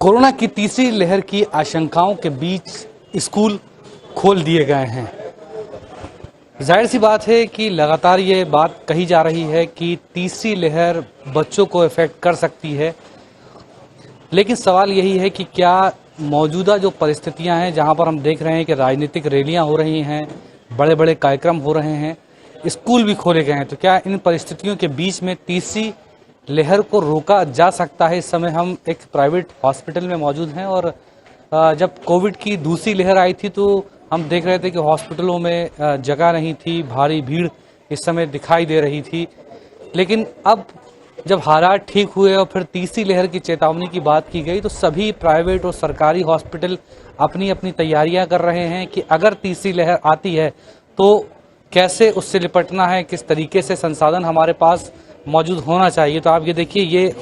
Corona की तीसरी लहर की आशंकाओं के बीच स्कूल खोल दिए गए हैं। जाहिर सी बात है कि लगातार ये बात कही जा रही है कि तीसरी लहर बच्चों को इफेक्ट कर सकती है, लेकिन सवाल यही है कि क्या मौजूदा जो परिस्थितियां हैं, जहां पर हम देख रहे हैं कि राजनीतिक रैलियां हो रही हैं, बड़े बड़े कार्यक्रम हो रहे हैं, स्कूल भी खोले गए हैं, तो क्या इन परिस्थितियों के बीच में तीसरी लहर को रोका जा सकता है? इस समय हम एक प्राइवेट हॉस्पिटल में मौजूद हैं और जब कोविड की दूसरी लहर आई थी तो हम देख रहे थे कि हॉस्पिटलों में जगह नहीं थी, भारी भीड़ इस समय दिखाई दे रही थी। लेकिन अब जब हालात ठीक हुए और फिर तीसरी लहर की चेतावनी की बात की गई, तो सभी प्राइवेट और सरकारी हॉस्पिटल अपनी अपनी तैयारियां कर रहे हैं कि अगर तीसरी लहर आती है तो कैसे उससे निपटना है, किस तरीके से संसाधन हमारे पास मौजूद होना चाहिए। तो आप ये देखिए, ये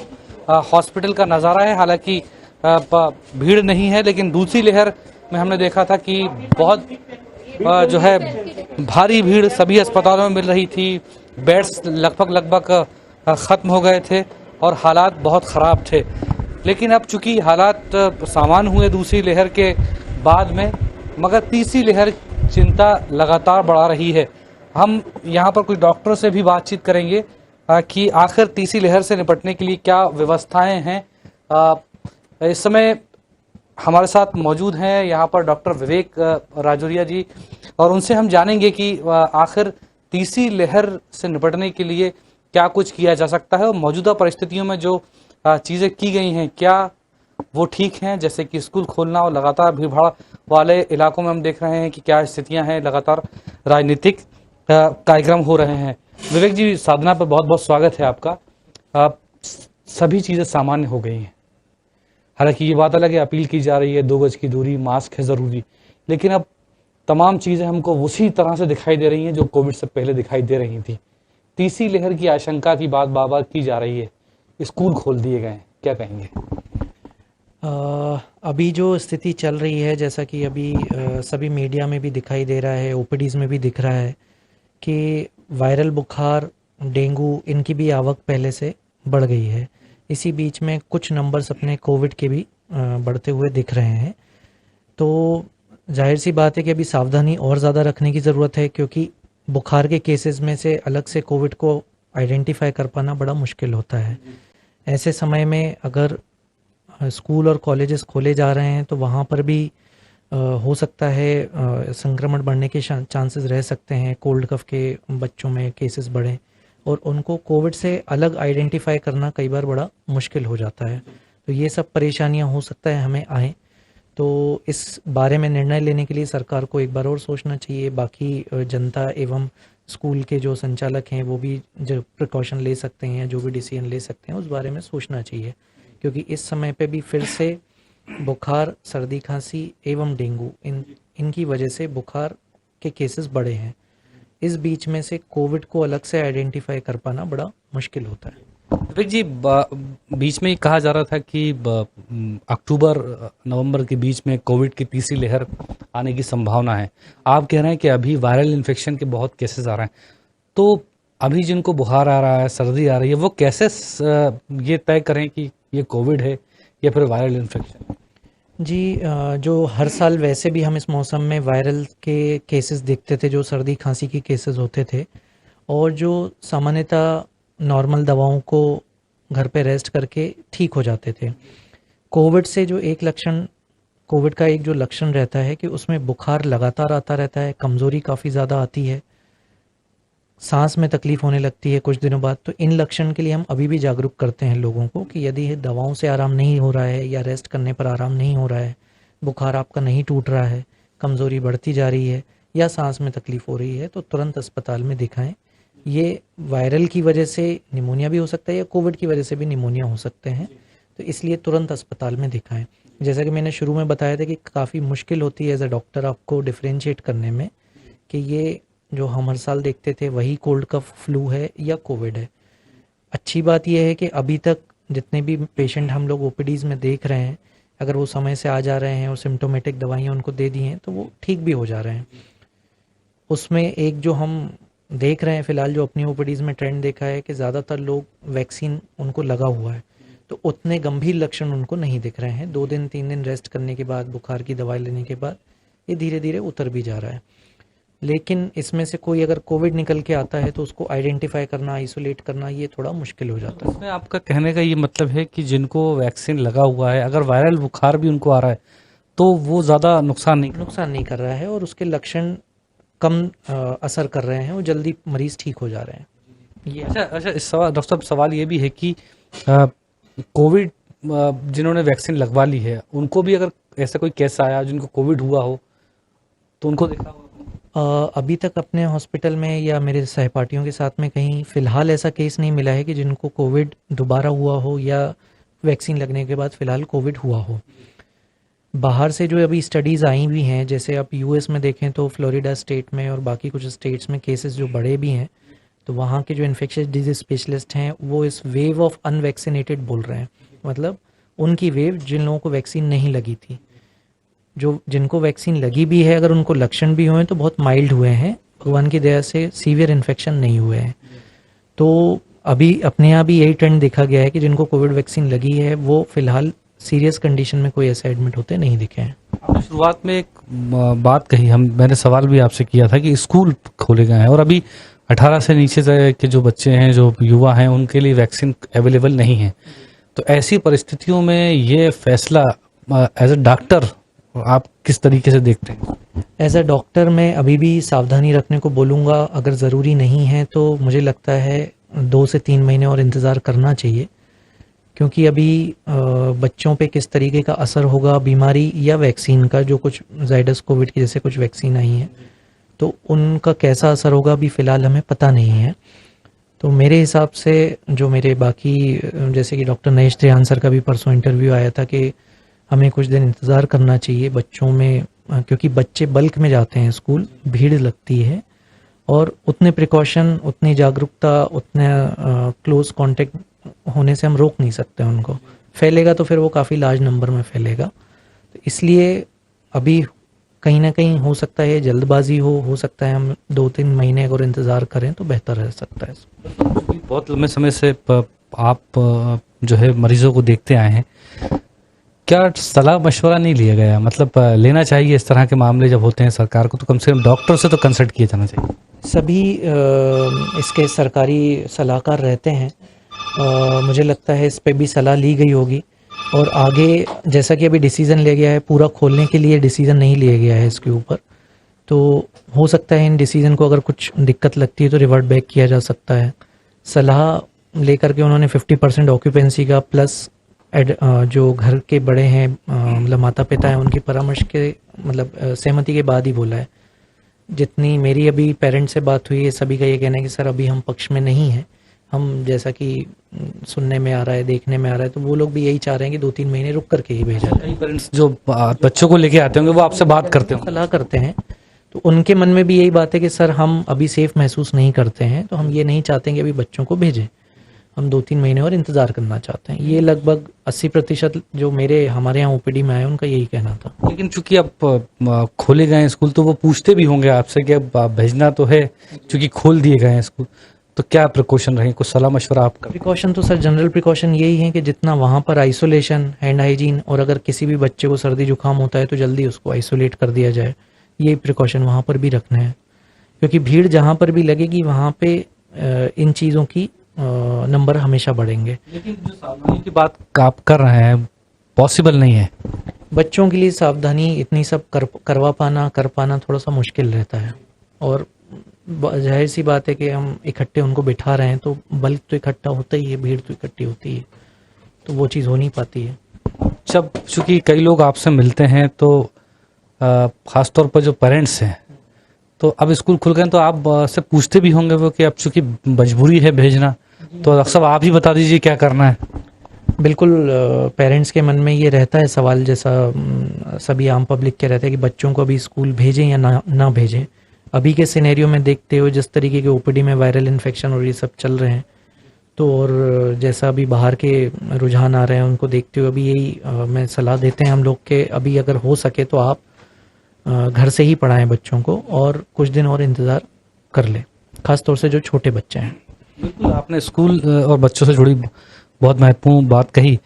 हॉस्पिटल का नज़ारा है। हालांकि भीड़ नहीं है, लेकिन दूसरी लहर में हमने देखा था कि बहुत जो है भारी भीड़ सभी अस्पतालों में मिल रही थी। बेड्स लगभग ख़त्म हो गए थे और हालात बहुत ख़राब थे। लेकिन अब चूंकि हालात सामान्य हुए दूसरी लहर के बाद में, मगर तीसरी लहर चिंता लगातार बढ़ा रही है। हम यहाँ पर कुछ डॉक्टरों से भी बातचीत करेंगे कि आखिर तीसरी लहर से निपटने के लिए क्या व्यवस्थाएं हैं। इस समय हमारे साथ मौजूद हैं यहाँ पर डॉक्टर विवेक राजौरिया जी, और उनसे हम जानेंगे कि आखिर तीसरी लहर से निपटने के लिए क्या कुछ किया जा सकता है और मौजूदा परिस्थितियों में जो चीज़ें की गई हैं क्या वो ठीक हैं, जैसे कि स्कूल खोलना और लगातार भीड़भाड़ वाले इलाकों में हम देख रहे हैं कि क्या स्थितियां हैं, लगातार राजनीतिक कार्यक्रम हो रहे हैं। विवेक जी, साधना पर बहुत बहुत स्वागत है आपका। सभी चीज़ें सामान्य हो गई हैं, हालांकि ये बात अलग है, अपील की जा रही है 2 गज की दूरी, मास्क है ज़रूरी, लेकिन अब तमाम चीज़ें हमको उसी तरह से दिखाई दे रही हैं जो कोविड से पहले दिखाई दे रही थी। तीसरी लहर की आशंका की बात बार बार की जा रही है, स्कूल खोल दिए गए हैं, क्या कहेंगे? अभी जो स्थिति चल रही है, जैसा कि अभी सभी मीडिया में भी दिखाई दे रहा है, ओपीडीज़ में भी दिख रहा है कि वायरल बुखार, डेंगू, इनकी भी आवक पहले से बढ़ गई है। इसी बीच में कुछ नंबर्स अपने कोविड के भी बढ़ते हुए दिख रहे हैं। तो जाहिर सी बात है कि अभी सावधानी और ज़्यादा रखने की ज़रूरत है, क्योंकि बुखार के केसेस में से अलग से कोविड को आइडेंटिफाई कर पाना बड़ा मुश्किल होता है। ऐसे समय में अगर स्कूल और कॉलेजेस खोले जा रहे हैं तो वहाँ पर भी हो सकता है संक्रमण बढ़ने के चांसेस रह सकते हैं। कोल्ड कफ के बच्चों में केसेस बढ़े और उनको कोविड से अलग आइडेंटिफाई करना कई बार बड़ा मुश्किल हो जाता है। तो ये सब परेशानियां हो सकता है हमें आए, तो इस बारे में निर्णय लेने के लिए सरकार को एक बार और सोचना चाहिए। बाकी जनता एवं स्कूल के जो संचालक हैं वो भी जो प्रिकॉशन ले सकते हैं, जो भी डिसीजन ले सकते हैं, उस बारे में सोचना चाहिए, क्योंकि इस समय पे भी फिर से बुखार, सर्दी, खांसी एवं डेंगू इनकी वजह से बुखार के केसेस बढ़े हैं। इस बीच में से कोविड को अलग से आइडेंटिफाई कर पाना बड़ा मुश्किल होता है। विवेक जी, बीच में ही कहा जा रहा था कि अक्टूबर नवंबर के बीच में कोविड की तीसरी लहर आने की संभावना है। आप कह रहे हैं कि अभी वायरल इन्फेक्शन के बहुत केसेस आ रहे हैं, तो अभी जिनको बुखार आ रहा है, सर्दी आ रही है, वो कैसे ये तय करें कि ये कोविड है या फिर वायरल इन्फेक्शन? जी, जो हर साल वैसे भी हम इस मौसम में वायरल के केसेस देखते थे, जो सर्दी खांसी के केसेस होते थे, और जो सामान्यतः नॉर्मल दवाओं को घर पे रेस्ट करके ठीक हो जाते थे। कोविड से जो एक लक्षण, कोविड का एक जो लक्षण रहता है कि उसमें बुखार लगातार आता रहता है, कमज़ोरी काफ़ी ज़्यादा आती है, सांस में तकलीफ होने लगती है कुछ दिनों बाद। तो इन लक्षण के लिए हम अभी भी जागरूक करते हैं लोगों को कि यदि दवाओं से आराम नहीं हो रहा है या रेस्ट करने पर आराम नहीं हो रहा है, बुखार आपका नहीं टूट रहा है, कमज़ोरी बढ़ती जा रही है या सांस में तकलीफ हो रही है, तो तुरंत अस्पताल में दिखाएं। ये वायरल की वजह से निमोनिया भी हो सकता है या कोविड की वजह से भी निमोनिया हो सकते हैं, तो इसलिए तुरंत अस्पताल में दिखाएं। जैसा कि मैंने शुरू में बताया था कि काफ़ी मुश्किल होती है एज अ डॉक्टर आपको डिफ्रेंशिएट करने में कि ये जो हम हर साल देखते थे वही कोल्ड कफ फ्लू है या कोविड है। अच्छी बात यह है कि अभी तक जितने भी पेशेंट हम लोग ओपीडीज़ में देख रहे हैं, अगर वो समय से आ जा रहे हैं और सिम्टोमेटिक दवाइयाँ उनको दे दी हैं तो वो ठीक भी हो जा रहे हैं। उसमें एक जो हम देख रहे हैं फ़िलहाल, जो अपनी ओपीडीज़ में ट्रेंड देखा है कि ज़्यादातर लोग वैक्सीन उनको लगा हुआ है, तो उतने गंभीर लक्षण उनको नहीं दिख रहे हैं। 2 दिन 3 दिन रेस्ट करने के बाद, बुखार की दवाई लेने के बाद ये धीरे धीरे उतर भी जा रहा है। लेकिन इसमें से कोई अगर कोविड निकल के आता है तो उसको आइडेंटिफाई करना, आइसोलेट करना ये थोड़ा मुश्किल हो जाता है। इसमें आपका कहने का ये मतलब है कि जिनको वैक्सीन लगा हुआ है, अगर वायरल बुखार भी उनको आ रहा है तो वो ज़्यादा नुकसान नहीं कर रहा है और उसके लक्षण कम असर कर रहे हैं और जल्दी मरीज ठीक हो जा रहे हैं। ये अच्छा, इस सवाल डॉक्टर साहब, सवाल ये भी है कि कोविड जिन्होंने वैक्सीन लगवा ली है उनको भी अगर ऐसा कोई केस आया जिनको कोविड हुआ हो तो उनको देखा होगा? अभी तक अपने हॉस्पिटल में या मेरे सहपाठियों के साथ में कहीं फिलहाल ऐसा केस नहीं मिला है कि जिनको कोविड दोबारा हुआ हो या वैक्सीन लगने के बाद फिलहाल कोविड हुआ हो। बाहर से जो अभी स्टडीज़ आई भी हैं, जैसे आप यूएस में देखें तो फ्लोरिडा स्टेट में और बाकी कुछ स्टेट्स में केसेस जो बड़े भी हैं, तो वहाँ के जो इन्फेक्शियस डिजीज स्पेशलिस्ट हैं वो इस वेव ऑफ अनवैक्सीनेटेड बोल रहे हैं। मतलब उनकी वेव जिन लोगों को वैक्सीन नहीं लगी थी, जो जिनको वैक्सीन लगी भी है अगर उनको लक्षण भी हुए तो बहुत माइल्ड हुए हैं, भगवान की दया से सीवियर इन्फेक्शन नहीं हुए हैं। तो अभी अपने यहाँ भी यही ट्रेंड देखा गया है कि जिनको कोविड वैक्सीन लगी है वो फिलहाल सीरियस कंडीशन में कोई ऐसे एडमिट होते नहीं दिखे हैं। आपने शुरुआत में एक बात कही, मैंने सवाल भी आपसे किया था कि स्कूल खोले गए हैं और अभी 18 से नीचे के जो बच्चे हैं, जो युवा हैं, उनके लिए वैक्सीन अवेलेबल नहीं है। तो ऐसी परिस्थितियों में ये फैसला एज अ डॉक्टर आप किस तरीके से देखते हैं? एज अ डॉक्टर मैं अभी भी सावधानी रखने को बोलूँगा। अगर ज़रूरी नहीं है तो मुझे लगता है 2 से 3 महीने और इंतज़ार करना चाहिए, क्योंकि अभी बच्चों पे किस तरीके का असर होगा बीमारी या वैक्सीन का, जो कुछ जाइडस कोविड की जैसे कुछ वैक्सीन आई हैं तो उनका कैसा असर होगा अभी फ़िलहाल हमें पता नहीं है। तो मेरे हिसाब से जो मेरे बाकी जैसे कि डॉक्टर नयेश त्रियान सर का भी परसों इंटरव्यू आया था कि हमें कुछ दिन इंतज़ार करना चाहिए बच्चों में, क्योंकि बच्चे बल्क में जाते हैं स्कूल, भीड़ लगती है और उतने प्रिकॉशन, उतनी जागरूकता, उतने क्लोज कांटेक्ट होने से हम रोक नहीं सकते उनको। फैलेगा तो फिर वो काफ़ी लार्ज नंबर में फैलेगा। तो इसलिए अभी कहीं ना कहीं हो सकता है जल्दबाजी हो सकता है हम 2-3 महीने अगर इंतज़ार करें तो बेहतर रह सकता है। बहुत लंबे समय से आप जो है मरीजों को देखते आए हैं, क्या सलाह मशवरा नहीं लिया गया? मतलब लेना चाहिए इस तरह के मामले जब होते हैं सरकार को, तो कम से कम डॉक्टर से तो कंसल्ट किया जाना चाहिए। सभी इसके सरकारी सलाहकार रहते हैं, मुझे लगता है इस पे भी सलाह ली गई होगी और आगे जैसा कि अभी डिसीज़न लिया गया है, पूरा खोलने के लिए डिसीज़न नहीं लिया गया है इसके ऊपर, तो हो सकता है इन डिसीज़न को अगर कुछ दिक्कत लगती है तो रिवर्ट बैक किया जा सकता है। सलाह लेकर के उन्होंने 50% ऑक्यूपेंसी का प्लस जो घर के बड़े हैं, मतलब माता पिता हैं, उनकी परामर्श के मतलब सहमति के बाद ही बोला है। जितनी मेरी अभी पेरेंट्स से बात हुई है, सभी का ये कहना है कि सर अभी हम पक्ष में नहीं हैं, हम जैसा कि सुनने में आ रहा है, देखने में आ रहा है, तो वो लोग भी यही चाह रहे हैं कि 2-3 महीने रुक करके ही भेजा जाए। पेरेंट्स जो बच्चों को लेके आते होंगे वो आपसे बात करते होंगे, सलाह करते हैं, तो उनके मन में भी यही बात है कि सर हम अभी सेफ महसूस नहीं करते हैं, तो हम ये नहीं चाहते कि अभी बच्चों को भेजें, हम 2-3 महीने और इंतज़ार करना चाहते हैं। ये लगभग 80% जो हमारे यहाँ ओपीडी में आए उनका यही कहना था। लेकिन चूंकि अब खोले गए हैं स्कूल, तो वो पूछते भी होंगे आपसे कि अब भेजना तो है, चूंकि खोल दिए गए हैं स्कूल, तो क्या प्रिकॉशन रहे, कुछ सलाह मशवरा आपका? प्रिकॉशन तो सर जनरल प्रिकॉशन यही है कि जितना वहाँ पर आइसोलेशन, हैंड हाइजीन, और अगर किसी भी बच्चे को सर्दी जुकाम होता है तो जल्दी उसको आइसोलेट कर दिया जाए, ये प्रिकॉशन वहाँ पर भी रखने हैं, क्योंकि भीड़ जहाँ पर भी लगेगी वहाँ पे इन चीज़ों की नंबर हमेशा बढ़ेंगे। लेकिन जो सावधानी की बात आप कर रहे हैं पॉसिबल नहीं है। बच्चों के लिए सावधानी इतनी सब कर पाना थोड़ा सा मुश्किल रहता है, और जाहिर सी बात है कि हम इकट्ठे उनको बिठा रहे हैं तो बल्क तो इकट्ठा होता ही है, भीड़ तो इकट्ठी होती है, तो वो चीज़ हो नहीं पाती है। जब चूंकि कई लोग आपसे मिलते हैं तो खासतौर पर जो पेरेंट्स हैं, तो अब स्कूल खुल गए तो आप से पूछते भी होंगे वो कि अब चूंकि मजबूरी है भेजना, तो अक्सर आप ही बता दीजिए क्या करना है। बिल्कुल, पेरेंट्स के मन में ये रहता है सवाल, जैसा सभी आम पब्लिक के रहता है कि बच्चों को अभी स्कूल भेजें या ना भेजें। अभी के सिनेरियो में देखते हो जिस तरीके के ओपीडी में वायरल इन्फेक्शन और ये सब चल रहे हैं, तो और जैसा अभी बाहर के रुझान आ रहे हैं उनको देखते हुए अभी यही मैं सलाह देते हैं हम लोग के, अभी अगर हो सके तो आप घर से ही पढ़ाएं बच्चों को और कुछ दिन और इंतज़ार कर लें, खास तौर से जो छोटे बच्चे हैं। बिल्कुल, आपने स्कूल और बच्चों से जुड़ी बहुत महत्वपूर्ण बात कही।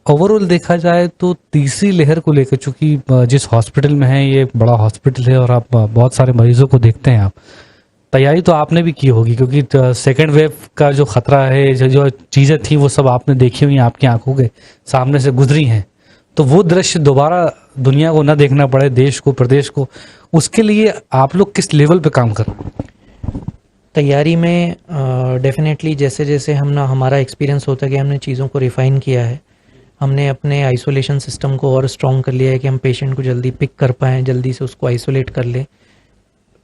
ओवरऑल देखा जाए तो तीसरी लहर को लेकर, चूंकि जिस हॉस्पिटल में है ये बड़ा हॉस्पिटल है और आप बहुत सारे मरीजों को देखते हैं, आप तैयारी तो आपने भी की होगी, क्योंकि सेकेंड वेव का जो खतरा है, जो चीज़ें थी वो सब आपने देखी हुई, आपकी आंखों के सामने से गुजरी हैं। तो वो दृश्य दोबारा दुनिया को न देखना पड़े, देश को, प्रदेश को, उसके लिए आप लोग किस लेवल पे काम कर रहे हैं? तैयारी में डेफिनेटली जैसे जैसे हम ना हमारा एक्सपीरियंस होता गया, हमने चीज़ों को रिफ़ाइन किया है। हमने अपने आइसोलेशन सिस्टम को और स्ट्रॉन्ग कर लिया है कि हम पेशेंट को जल्दी पिक कर पाएँ, जल्दी से उसको आइसोलेट कर लें।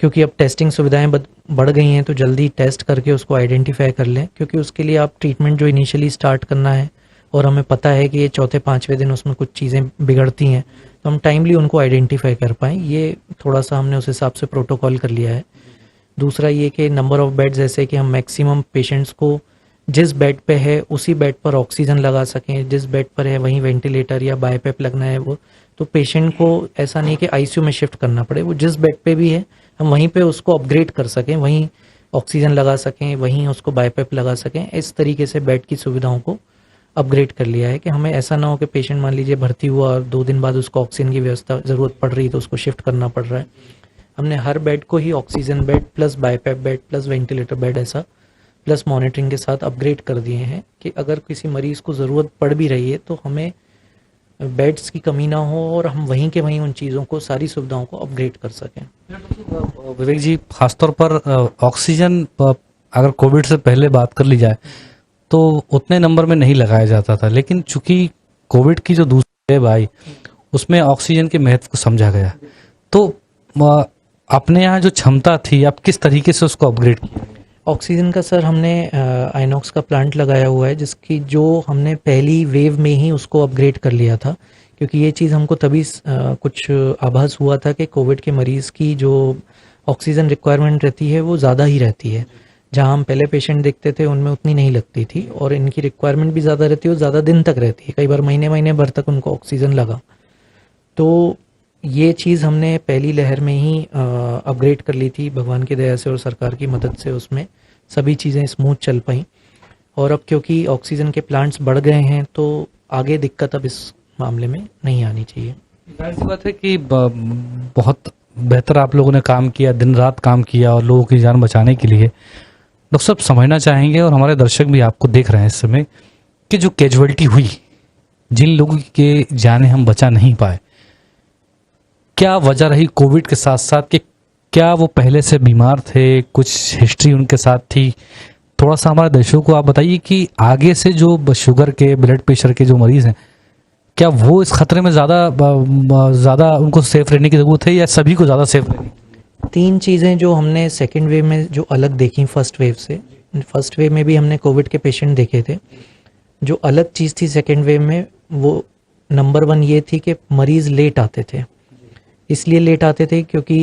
क्योंकि अब टेस्टिंग सुविधाएं बढ़ गई हैं, तो जल्दी टेस्ट करके उसको आइडेंटिफाई कर लें, क्योंकि उसके लिए आप ट्रीटमेंट जो इनिशियली स्टार्ट करना है और हमें पता है कि ये चौथे पाँचवें दिन उसमें कुछ चीज़ें बिगड़ती हैं, तो हम टाइमली उनको आइडेंटिफाई कर पाएँ। ये थोड़ा सा हमने उस हिसाब से प्रोटोकॉल कर लिया है। दूसरा ये कि नंबर ऑफ़ बेड्स, जैसे कि हम मैक्सिमम पेशेंट्स को जिस बेड पे है उसी बेड पर ऑक्सीजन लगा सकें, जिस बेड पर है वहीं वेंटिलेटर या बाईपैप लगना है वो, तो पेशेंट को ऐसा नहीं कि आईसीयू में शिफ्ट करना पड़े, वो जिस बेड पे भी है हम वहीं पे उसको अपग्रेड कर सकें, वहीं ऑक्सीजन लगा सकें, वहीं उसको बाईपैप लगा सकें। इस तरीके से बेड की सुविधाओं को अपग्रेड कर लिया है कि हमें ऐसा ना हो कि पेशेंट मान लीजिए भर्ती हुआ और 2 दिन बाद उसको ऑक्सीजन की व्यवस्था ज़रूरत पड़ रही तो उसको शिफ्ट करना पड़ रहा है। हमने हर बेड को ही oxygen bed plus BiPAP bed plus ventilator bed ऐसा प्लस मॉनिटरिंग के साथ अपग्रेड कर दिए हैं कि अगर किसी मरीज़ को ज़रूरत पड़ भी रही है तो हमें बेड्स की कमी ना हो और हम वहीं के वहीं उन चीज़ों को, सारी सुविधाओं को अपग्रेड कर सकें। विवेक जी, खासतौर पर ऑक्सीजन, अगर कोविड से पहले बात कर ली जाए तो उतने नंबर में नहीं लगाया जाता था, लेकिन चूंकि कोविड की जो दूसरी वेव आई उसमें ऑक्सीजन के महत्व को समझा गया, तो अपने यहाँ जो क्षमता थी आप किस तरीके से उसको अपग्रेड किया? ऑक्सीजन का सर हमने आइनॉक्स का प्लांट लगाया हुआ है, जिसकी जो हमने पहली वेव में ही उसको अपग्रेड कर लिया था, क्योंकि ये चीज़ हमको तभी कुछ आभास हुआ था कि कोविड के मरीज़ की जो ऑक्सीजन रिक्वायरमेंट रहती है वो ज़्यादा ही रहती है। जहाँ हम पहले पेशेंट देखते थे उनमें उतनी नहीं लगती थी, और इनकी रिक्वायरमेंट भी ज़्यादा रहती है और ज़्यादा दिन तक रहती है, कई बार महीने महीने भर तक उनको ऑक्सीजन लगा। तो ये चीज़ हमने पहली लहर में ही अपग्रेड कर ली थी, भगवान की दया से और सरकार की मदद से उसमें सभी चीज़ें स्मूथ चल पाई। और अब क्योंकि ऑक्सीजन के प्लांट्स बढ़ गए हैं तो आगे दिक्कत अब इस मामले में नहीं आनी चाहिए। जाहिर सी बात है कि बहुत बेहतर आप लोगों ने काम किया, दिन रात काम किया और लोगों की जान बचाने के लिए। डॉक्टर साहब, समझना चाहेंगे और हमारे दर्शक भी आपको देख रहे हैं इस समय कि जो कैजुअलिटी हुई, जिन लोगों के जाने हम बचा नहीं पाए, क्या वजह रही कोविड के साथ साथ? कि क्या वो पहले से बीमार थे, कुछ हिस्ट्री उनके साथ थी? थोड़ा सा हमारे दर्शकों को आप बताइए कि आगे से जो शुगर के, ब्लड प्रेशर के जो मरीज हैं, क्या वो इस खतरे में ज़्यादा उनको सेफ रहने की ज़रूरत है या सभी को ज़्यादा सेफ रहने की? 3 चीज़ें जो हमने सेकेंड वेव में जो अलग देखी फर्स्ट वेव से, फर्स्ट वेव में भी हमने कोविड के पेशेंट देखे थे, जो अलग चीज़ थी सेकेंड वेव में, वो नंबर 1 ये थी कि मरीज़ लेट आते थे। इसलिए लेट आते थे क्योंकि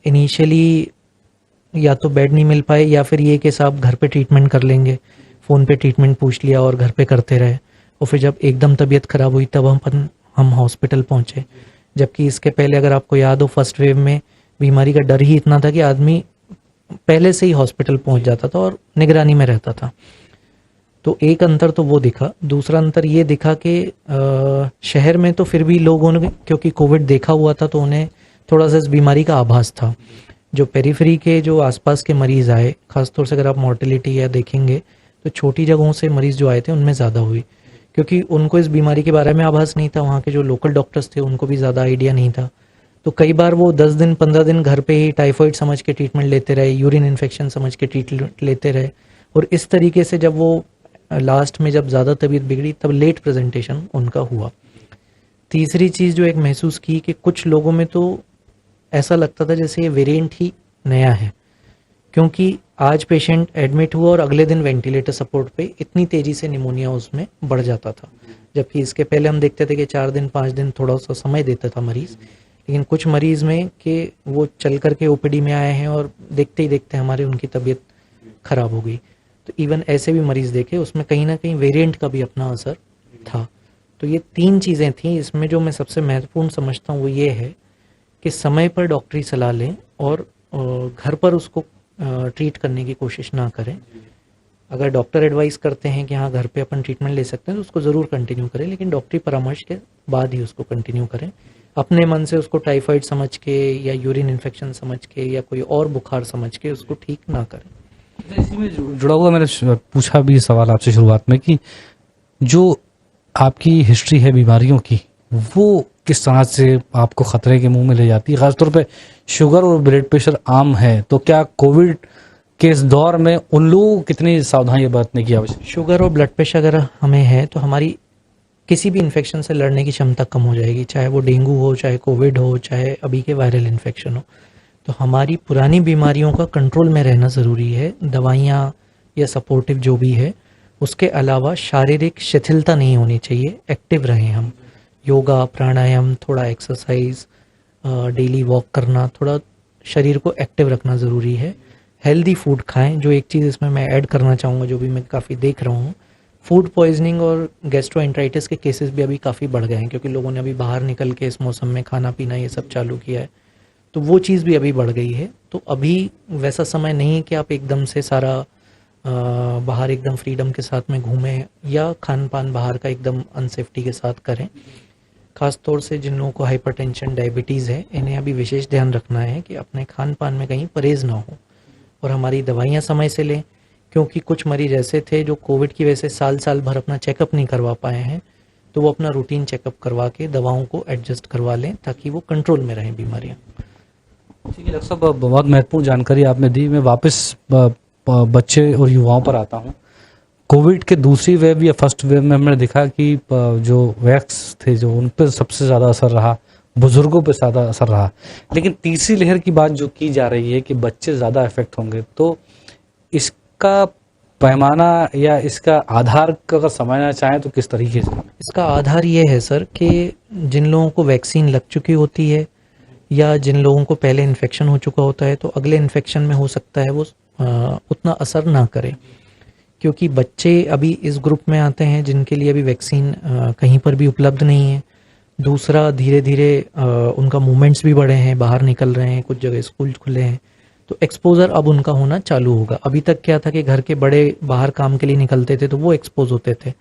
इनिशियली या तो बेड नहीं मिल पाए, या फिर ये कि साहब घर पे ट्रीटमेंट कर लेंगे, फ़ोन पे ट्रीटमेंट पूछ लिया और घर पे करते रहे, और फिर जब एकदम तबीयत ख़राब हुई तब हम हॉस्पिटल पहुँचे। जबकि इसके पहले अगर आपको याद हो, फर्स्ट वेव में बीमारी का डर ही इतना था कि आदमी पहले से ही हॉस्पिटल पहुँच जाता था और निगरानी में रहता था। तो एक अंतर तो वो दिखा। दूसरा अंतर ये दिखा कि शहर में तो फिर भी लोगों ने, क्योंकि कोविड देखा हुआ था, तो उन्हें थोड़ा सा इस बीमारी का आभास था। जो पेरीफेरी के जो आसपास के मरीज़ आए, ख़ासतौर से अगर आप मॉर्टेलिटी या देखेंगे तो छोटी जगहों से मरीज़ जो आए थे उनमें ज़्यादा हुई, क्योंकि उनको इस बीमारी के बारे में आभास नहीं था। वहाँ के जो लोकल डॉक्टर्स थे उनको भी ज़्यादा आइडिया नहीं था, तो कई बार वो 10 दिन 15 दिन घर पे ही टाइफाइड समझ के ट्रीटमेंट लेते रहे, यूरिन इन्फेक्शन समझ के ट्रीटमेंट लेते रहे, और इस तरीके से जब वो लास्ट में जब ज़्यादा तबीयत बिगड़ी तब लेट प्रेजेंटेशन उनका हुआ। तीसरी चीज़ जो एक महसूस की कि कुछ लोगों में तो ऐसा लगता था जैसे ये वेरिएंट ही नया है, क्योंकि आज पेशेंट एडमिट हुआ और अगले दिन वेंटिलेटर सपोर्ट पे इतनी तेज़ी से निमोनिया उसमें बढ़ जाता था, जबकि इसके पहले हम देखते थे कि 4 दिन 5 दिन थोड़ा सा समय देता था मरीज़। लेकिन कुछ मरीज़ में कि वो चल करके ओपीडी में आए हैं और देखते ही देखते हमारे उनकी तबीयत ख़राब हो गई। तो इवन ऐसे भी मरीज़ देखे, उसमें कहीं ना कहीं वेरिएंट का भी अपना असर था। तो ये 3 चीज़ें थी। इसमें जो मैं सबसे महत्वपूर्ण समझता हूँ वो ये है कि समय पर डॉक्टरी सलाह लें और घर पर उसको ट्रीट करने की कोशिश ना करें। अगर डॉक्टर एडवाइस करते हैं कि हाँ घर पे अपन ट्रीटमेंट ले सकते हैं तो उसको ज़रूर कंटिन्यू करें, लेकिन डॉक्टरी परामर्श के बाद ही उसको कंटिन्यू करें। अपने मन से उसको टाइफाइड समझ के या यूरिन इन्फेक्शन समझ के या कोई और बुखार समझ के उसको ठीक ना करें। इसी में जुड़ा हुआ मैंने पूछा भी सवाल आपसे शुरुआत में कि जो आपकी हिस्ट्री है बीमारियों की वो किस तरह से आपको खतरे के मुंह में ले जाती है, खासतौर पे शुगर और ब्लड प्रेशर आम है, तो क्या कोविड के इस दौर में उन लोगों को कितनी सावधानी बरतने की आवश्यकता? शुगर और ब्लड प्रेशर अगर हमें है तो हमारी किसी भी इन्फेक्शन से लड़ने की क्षमता कम हो जाएगी, चाहे वो डेंगू हो, चाहे कोविड हो, चाहे अभी के वायरल इन्फेक्शन हो। तो हमारी पुरानी बीमारियों का कंट्रोल में रहना ज़रूरी है। दवाइयाँ या सपोर्टिव जो भी है, उसके अलावा शारीरिक शिथिलता नहीं होनी चाहिए, एक्टिव रहें हम। योगा, प्राणायाम, थोड़ा एक्सरसाइज, डेली वॉक करना, थोड़ा शरीर को एक्टिव रखना ज़रूरी है। हेल्दी फूड खाएं। जो एक चीज़ इसमें मैं ऐड करना चाहूँगा, जो भी मैं काफ़ी देख रहा हूँ, फूड पॉइजनिंग और गैस्ट्रोएंटराइटिस के केसेस भी अभी काफ़ी बढ़ गए हैं, क्योंकि लोगों ने अभी बाहर निकल के इस मौसम में खाना पीना ये सब चालू किया है, तो वो चीज़ भी अभी बढ़ गई है। तो अभी वैसा समय नहीं है कि आप एकदम से सारा बाहर एकदम फ्रीडम के साथ में घूमें या खान पान बाहर का एकदम अनसेफ्टी के साथ करें। खास तौर से जिन लोगों को हाइपरटेंशन, डायबिटीज़ है, इन्हें अभी विशेष ध्यान रखना है कि अपने खान पान में कहीं परहेज़ ना हो और हमारी दवाइयाँ समय से लें, क्योंकि कुछ मरीज ऐसे थे जो कोविड की वजह से साल साल भर अपना चेकअप नहीं करवा पाए हैं, तो वो अपना रूटीन चेकअप करवा के दवाओं को एडजस्ट करवा लें ताकि वो कंट्रोल में रहें बीमारियाँ। ठीक है डॉक्टर साहब, बहुत महत्वपूर्ण जानकारी आपने दी। मैं वापस बच्चे और युवाओं पर आता हूँ। कोविड के दूसरी वेव या फर्स्ट वेव में हमने देखा कि जो वैक्स थे जो उन पर सबसे ज़्यादा असर रहा, बुजुर्गों पर ज़्यादा असर रहा, लेकिन तीसरी लहर की बात जो की जा रही है कि बच्चे ज़्यादा इफेक्ट होंगे, तो इसका पैमाना या इसका आधार का अगर समझना चाहें तो किस तरीके से? इसका आधार ये है सर कि जिन लोगों को वैक्सीन लग चुकी होती है या जिन लोगों को पहले इन्फेक्शन हो चुका होता है, तो अगले इन्फेक्शन में हो सकता है वो उतना असर ना करे, क्योंकि बच्चे अभी इस ग्रुप में आते हैं जिनके लिए अभी वैक्सीन कहीं पर भी उपलब्ध नहीं है। दूसरा, धीरे धीरे उनका मूवमेंट्स भी बढ़े हैं, बाहर निकल रहे हैं, कुछ जगह स्कूल खुले हैं, तो एक्सपोजर अब उनका होना चालू होगा। अभी तक क्या था कि घर के बड़े बाहर काम के लिए निकलते थे तो वो एक्सपोज होते थे,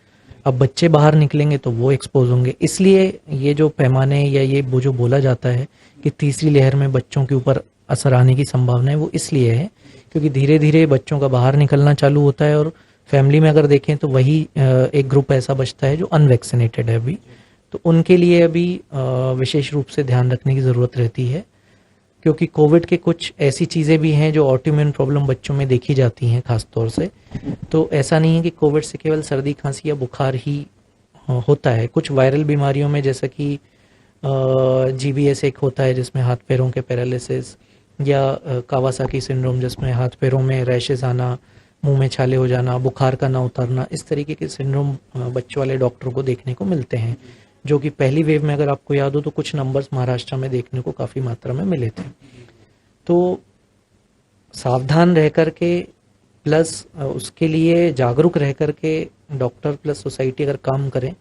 अब बच्चे बाहर निकलेंगे तो वो एक्सपोज होंगे। इसलिए ये जो पैमाने या ये वो जो बोला जाता है कि तीसरी लहर में बच्चों के ऊपर असर आने की संभावना है, वो इसलिए है क्योंकि धीरे धीरे बच्चों का बाहर निकलना चालू होता है और फैमिली में अगर देखें तो वही एक ग्रुप ऐसा बचता है जो अनवैक्सीनेटेड है अभी, तो उनके लिए अभी विशेष रूप से ध्यान रखने की ज़रूरत रहती है, क्योंकि कोविड के कुछ ऐसी चीज़ें भी हैं जो ऑटोइम्यून प्रॉब्लम बच्चों में देखी जाती हैं खास तौर से। तो ऐसा नहीं है कि कोविड से केवल सर्दी खांसी या बुखार ही होता है। कुछ वायरल बीमारियों में जैसा कि GBS एक होता है जिसमें हाथ पैरों के पैरालिसिस, या कावासाकी सिंड्रोम जिसमें हाथ पैरों में रैशेज आना, मुंह में छाले हो जाना, बुखार का ना उतरना, इस तरीके के सिंड्रोम बच्चों वाले डॉक्टरों को देखने को मिलते हैं, जो कि पहली वेव में अगर आपको याद हो तो कुछ नंबर्स महाराष्ट्र में देखने को काफ़ी मात्रा में मिले थे। तो सावधान रह कर के प्लस उसके लिए जागरूक रह कर के डॉक्टर प्लस सोसाइटी अगर काम करें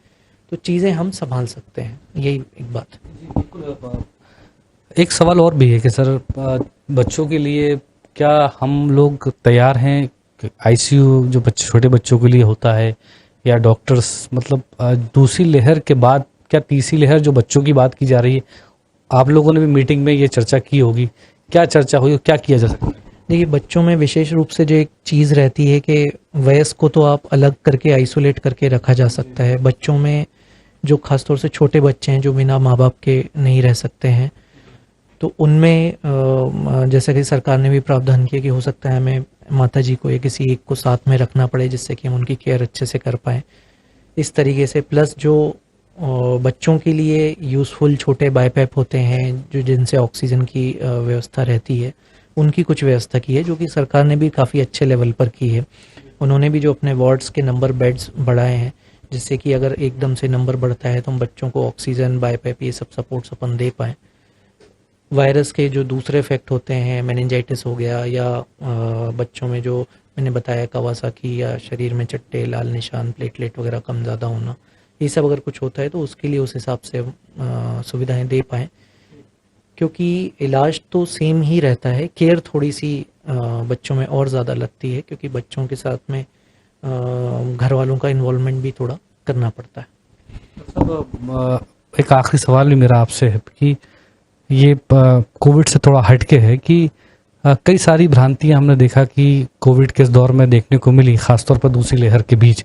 तो चीज़ें हम संभाल सकते हैं, यही एक बात है। एक सवाल और भी है कि सर, बच्चों के लिए क्या हम लोग तैयार हैं? ICU जो बच्चे, छोटे बच्चों के लिए होता है, या डॉक्टर्स, मतलब दूसरी लहर के बाद क्या तीसरी लहर जो बच्चों की बात की जा रही है, आप लोगों ने भी मीटिंग में ये चर्चा की होगी, क्या चर्चा हुई, क्या किया जा सकता है? देखिए, बच्चों में विशेष रूप से जो एक चीज़ रहती है कि वयस्क को तो आप अलग करके आइसोलेट करके रखा जा सकता है। बच्चों में जो खासतौर से छोटे बच्चे हैं जो बिना माँ बाप के नहीं रह सकते हैं, तो उनमें जैसा कि सरकार ने भी प्रावधान किया कि हो सकता है हमें माता जी को या किसी एक को साथ में रखना पड़े जिससे कि हम उनकी केयर अच्छे से कर पाएँ, इस तरीके से। प्लस जो बच्चों के लिए यूज़फुल छोटे बाईपैप होते हैं जो जिनसे ऑक्सीजन की व्यवस्था रहती है, उनकी कुछ व्यवस्था की है जो कि सरकार ने भी काफ़ी अच्छे लेवल पर की है। उन्होंने भी जो अपने वार्ड्स के नंबर बेड्स बढ़ाए हैं, जिससे कि अगर एकदम से नंबर बढ़ता है तो हम बच्चों को ऑक्सीजन, बाईपैप, ये सब सपोर्ट्स अपन दे पाएँ। वायरस के जो दूसरे इफेक्ट होते हैं, मेनिंजाइटिस हो गया, या बच्चों में जो मैंने बताया कावासाकी, या शरीर में चट्टे, लाल निशान, प्लेटलेट वगैरह कम ज़्यादा होना, ये सब अगर कुछ होता है तो उसके लिए उस हिसाब से सुविधाएं दे पाएँ, क्योंकि इलाज तो सेम ही रहता है, केयर थोड़ी सी बच्चों में और ज़्यादा लगती है, क्योंकि बच्चों के साथ में घर वालों का इन्वॉल्वमेंट भी थोड़ा करना पड़ता है। एक आखिरी सवाल भी मेरा आपसे है कि ये कोविड से थोड़ा हटके है कि कई सारी भ्रांतियां हमने देखा कि कोविड के इस दौर में देखने को मिली, खासतौर पर दूसरी लहर के बीच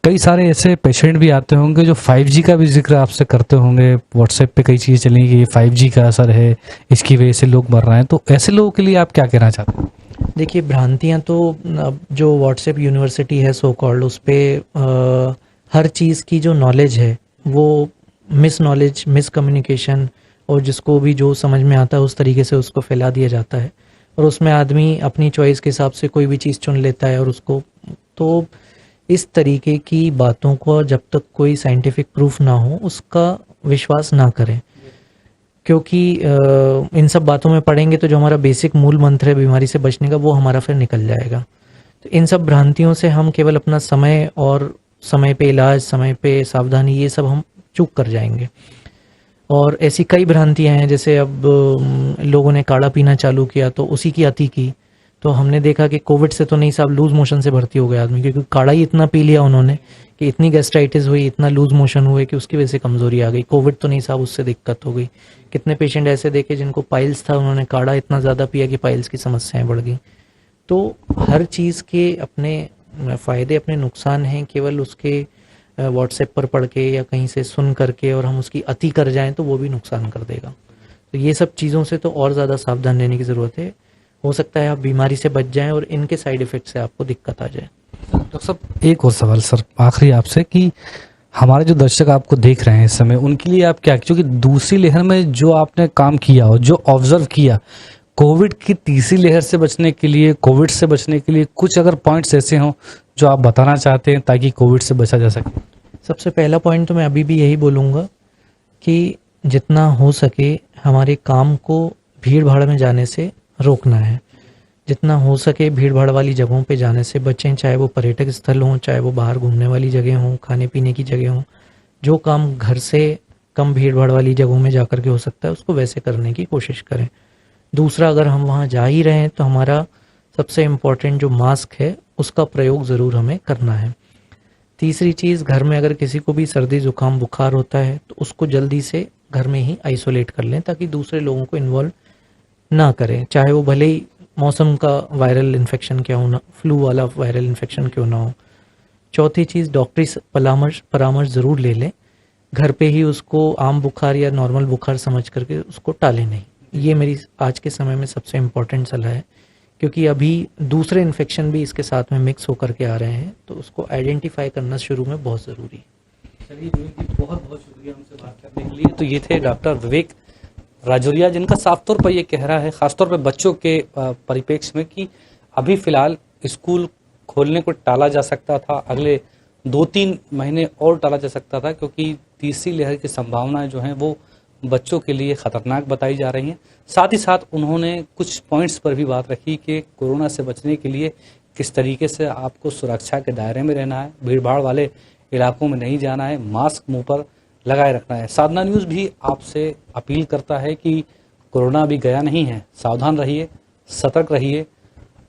कई सारे ऐसे पेशेंट भी आते होंगे जो 5G का भी जिक्र आपसे करते होंगे, व्हाट्सएप पे कई चीज़ें चली कि 5G का असर है, इसकी वजह से लोग मर रहे हैं, तो ऐसे लोगों के लिए आप क्या कहना चाहते हैं? देखिए, भ्रांतियाँ तो अब जो व्हाट्सएप यूनिवर्सिटी है सो कॉल्ड, उस पर हर चीज़ की जो नॉलेज है वो मिस नॉलेज, मिस कम्युनिकेशन, और जिसको भी जो समझ में आता है उस तरीके से उसको फैला दिया जाता है, और उसमें आदमी अपनी चॉइस के हिसाब से कोई भी चीज़ चुन लेता है और उसको, तो इस तरीके की बातों को जब तक कोई साइंटिफिक प्रूफ ना हो उसका विश्वास ना करें, क्योंकि इन सब बातों में पड़ेंगे तो जो हमारा बेसिक मूल मंत्र है बीमारी से बचने का वो हमारा फिर निकल जाएगा। तो इन सब भ्रांतियों से हम केवल अपना समय और समय पे इलाज, समय पे सावधानी, ये सब हम चूक कर जाएंगे। और ऐसी कई भ्रांतियां हैं, जैसे अब लोगों ने काढ़ा पीना चालू किया तो उसी की अति की, तो हमने देखा कि कोविड से तो नहीं साहब, लूज मोशन से भर्ती हो गया आदमी, क्योंकि काढ़ा ही इतना पी लिया उन्होंने कि इतनी गैस्ट्राइटिस हुई, इतना लूज मोशन हुए कि उसकी वजह से कमजोरी आ गई। कोविड तो नहीं साहब, उससे दिक्कत हो गई। कितने पेशेंट ऐसे देखे जिनको पाइल्स था, उन्होंने काढ़ा इतना ज़्यादा पिया कि पाइल्स की समस्याएं बढ़ गई। तो हर चीज़ के अपने फ़ायदे, अपने नुकसान हैं। केवल उसके व्हाट्सएप पर पढ़ के या कहीं से सुन करके और हम उसकी अति कर जाएं तो वो भी नुकसान कर देगा। तो ये सब चीज़ों से तो और ज़्यादा सावधान रहने की ज़रूरत है। हो सकता है आप बीमारी से बच जाएं और इनके साइड इफ़ेक्ट से आपको दिक्कत आ जाए। डॉक्टर साहब, एक और सवाल सर आखिरी आपसे कि हमारे जो दर्शक आपको देख रहे हैं इस समय, उनके लिए आप क्या, क्योंकि दूसरी लहर में जो आपने काम किया और जो ऑब्जर्व किया, कोविड की तीसरी लहर से बचने के लिए, कोविड से बचने के लिए कुछ अगर पॉइंट्स ऐसे हों जो आप बताना चाहते हैं ताकि कोविड से बचा जा सके? सबसे पहला पॉइंट तो मैं अभी भी यही बोलूँगा कि जितना हो सके हमारे काम को भीड़ भाड़ में जाने से रोकना है। जितना हो सके भीड़ भाड़ वाली जगहों पे जाने से बचें, चाहे वो पर्यटक स्थल हों, चाहे वो बाहर घूमने वाली जगह हों, खाने पीने की जगह हों। जो काम घर से कम भीड़ भाड़ वाली जगहों में जा कर के हो सकता है उसको वैसे करने की कोशिश करें। दूसरा, अगर हम वहाँ जा ही रहे हैं तो हमारा सबसे इम्पोर्टेंट जो मास्क है उसका प्रयोग ज़रूर हमें करना है। तीसरी चीज़, घर में अगर किसी को भी सर्दी जुकाम बुखार होता है तो उसको जल्दी से घर में ही आइसोलेट कर लें ताकि दूसरे लोगों को इन्वॉल्व ना करें, चाहे वो भले ही मौसम का वायरल इन्फेक्शन क्यों ना, फ्लू वाला वायरल इन्फेक्शन क्यों ना हो। चौथी चीज़, डॉक्टरी परामर्श ज़रूर ले लें। घर पे ही उसको आम बुखार या नॉर्मल बुखार समझ करके उसको टालें नहीं। ये मेरी आज के समय में सबसे इम्पोर्टेंट सलाह है, क्योंकि अभी दूसरे इन्फेक्शन भी इसके साथ में मिक्स होकर के आ रहे हैं, तो उसको आइडेंटिफाई करना शुरू में बहुत ज़रूरी है। चलिए, बहुत बहुत शुक्रिया हमसे बात करने के लिए। तो ये थे डॉक्टर विवेक राजौरिया, जिनका साफ तौर पर यह कहना है, खासतौर पर बच्चों के परिप्रेक्ष्य में, कि अभी फिलहाल स्कूल खोलने को टाला जा सकता था, अगले 2-3 महीने और टाला जा सकता था, क्योंकि तीसरी लहर की संभावनाएं जो हैं वो बच्चों के लिए खतरनाक बताई जा रही हैं। साथ ही साथ उन्होंने कुछ पॉइंट्स पर भी बात रखी कि कोरोना से बचने के लिए किस तरीके से आपको सुरक्षा के दायरे में रहना है, भीड़ भाड़ वाले इलाकों में नहीं जाना है, मास्क मुंह पर लगाए रखना है। साधना न्यूज़ भी आपसे अपील करता है कि कोरोना अभी गया नहीं है, सावधान रहिए, सतर्क रहिए,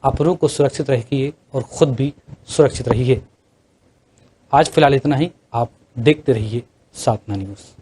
अपनों को सुरक्षित रखिए और खुद भी सुरक्षित रहिए। आज फिलहाल इतना ही। आप देखते रहिए साधना न्यूज़।